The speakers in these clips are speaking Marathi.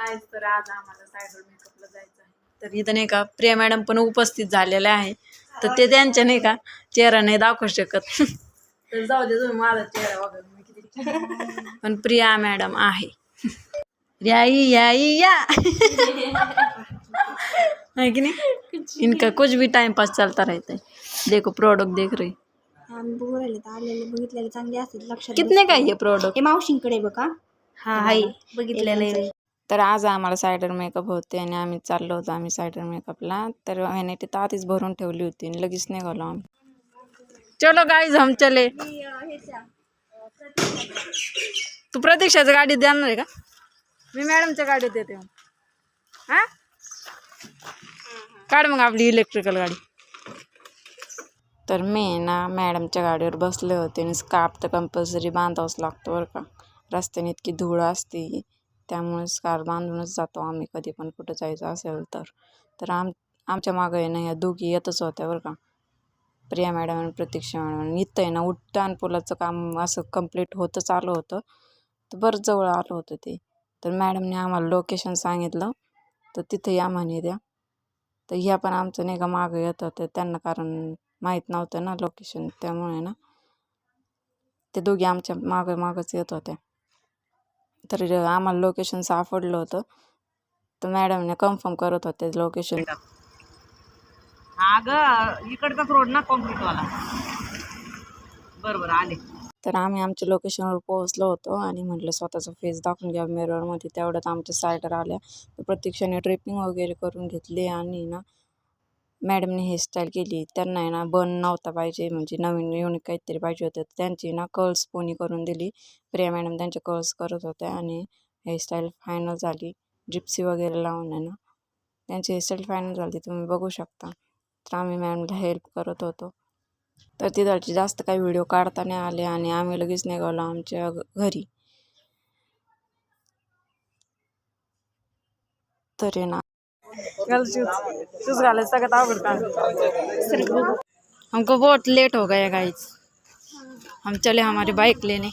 काय तर आज आम्हाला सायडर मेकअपला जायचं आहे. तर इथं नाही का प्रिया मॅडम पण उपस्थित झालेल्या आहे. तर ते त्यांच्या नाही का चेहरा नाही दाखवू शकत. तर जाऊ दे तुम्ही माझा चेहरा वगैरे मी किती पण प्रिया मॅडम आहे. याई याई या है कि नहीं? इनका कुछ भी टाइम पास चलता रहता है. देखो प्रोडक्ट देख रही. बघितलेले चांगले असतील लक्षात. कितने का ये प्रोडक्ट? हे मावशींकडे बघा. हा हाय बघितलेलं. तर आज आम्हाला सायडर मेकअप होते आणि आम्ही चाललो होतो आम्ही सायडर मेकअपला. तर व्हॅनिटी तर आधीच भरून ठेवली होती आणि लगेच निघालो आम्ही. चलो गाईज हम चले. तू प्रतीक्षाच्या गाडीत देणार आहे का? मी मॅडमच्या गाडीत देते. हा काढ मग आपली इलेक्ट्रिकल गाडी. तर मी ना मॅडमच्या गाडीवर बसले होते आणि स्कार्फ तर कंपल्सरी बांधावंच लागतं बरं का. रस्त्याने इतकी धूळ असते त्यामुळे स्कार्फ बांधूनच जातो आम्ही कधी पण कुठं जायचं असेल तर. तर आमच्या मागं आहे ना ह्या दोघी येतच होत्या बरं का, प्रिया मॅडम आणि प्रतीक्षा मॅडम. इथं आहे ना उड्डाण पुलाचं काम असं कंप्लीट होतच आलं होतं. तर बरं जवळ आलं होतं ते. तर मॅडमने आम्हाला लोकेशन सांगितलं तर तिथं या म्हणे द्या. तर ह्या पण आमचं नाही का मागं येत होतं त्यांना कारण माहीत नव्हतं ना लोकेशन, त्यामुळे ना ते दोघी आमच्या मागच येत होत्या. तर आम्हाला लोकेशन सापडलं होतं तर मॅडमने कन्फर्म करत होते लोकेशन. अगं इकडचाच रोड ना कॉम्प्लीटवाला. बरोबर आले. तर आम्ही आमच्या लोकेशनवर पोहोचलो होतो आणि म्हटलं स्वतःचा फेस दाखवून घ्या मिररमध्ये. तेवढ्यात आमच्या सायडर आल्या. तर प्रत्यक्षाने ड्रेपिंग वगैरे करून घेतली आणि ना मॅडमने हेअरस्टाईल केली. त्यांना आहे ना बन नव्हता पाहिजे, म्हणजे नवीन युनिक काहीतरी पाहिजे होतं. त्यांची ना कर्ल्स पोनी करून दिली. प्रिया मॅडम त्यांचे कर्ल्स करत होत्या आणि हेअरस्टाईल फायनल झाली. जिप्सी वगैरे लावून आहे ना त्यांची हेअरस्टाईल फायनल झाली, तुम्ही बघू शकता. तर आम्ही मॅडमला हेल्प करत होतो. तर तिथलचे जास्त काही व्हिडिओ काढता नाही आले आणि आम्ही लगेच निघालो आमच्या घरी. तर आहे ना शूज घालायचं सगळ्यात अवघड काम. हमको बहुत लेट हो गया गाइस, हम चले हमारी बाइक लेने.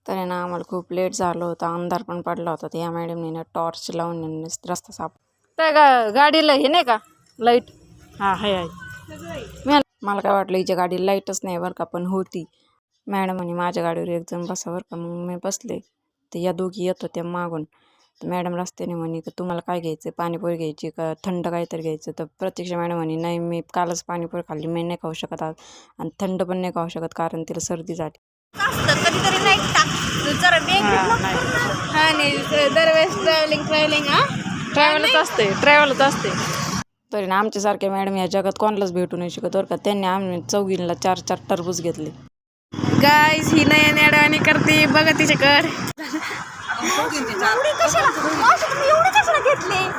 तर आहे ना आम्हाला खूप लेट झालं होतं, अंधार पण पडला होता. तर या मॅडमने ना टॉर्च लावून रस्ता साफ. त्या गाडीला हे नाही का लाईट? हां आहे. मला काय वाटलं हिच्या गाडीला लाईटच नाही बरं का, पण होती. मॅडम आणि माझ्या गाडीवर एक जण बसा बरं का. मग मी बसले तर या दोघी येत होत्या मागून. तर मॅडम रस्त्याने म्हणे की तुम्हाला काय घ्यायचं, पाणीपुरी घ्यायची का थंड काहीतरी घ्यायचं? तर प्रत्यक्ष मॅडम म्हणे नाही मी कालच पाणीपुरी खाल्ली, मी नाही खाऊ शकत आज आणि थंड पण नाही खाऊ शकत कारण तिला सर्दी झाली. कधीतरी नाही दरवेळेस ट्रॅव्हलच असते. तरी ना आमच्यासारख्या मॅडम या जगात कोणालाच भेटू नाही शकत बरं का. त्यांनी आम्ही चौघींना 4-4 टरबूज घेतले. गाईज ही नयन अडवाणी करते बघा तिच्याकडे.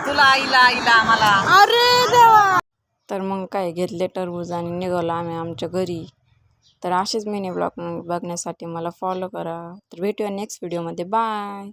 तुला आईला मला. अरे देवा. तर मग काय घेतले टरबूज आणि निघालो आम्ही आमच्या घरी. तर असेच मिनी ब्लॉग बघण्यासाठी मला फॉलो करा. तर भेटूया नेक्स्ट व्हिडिओमध्ये. बाय.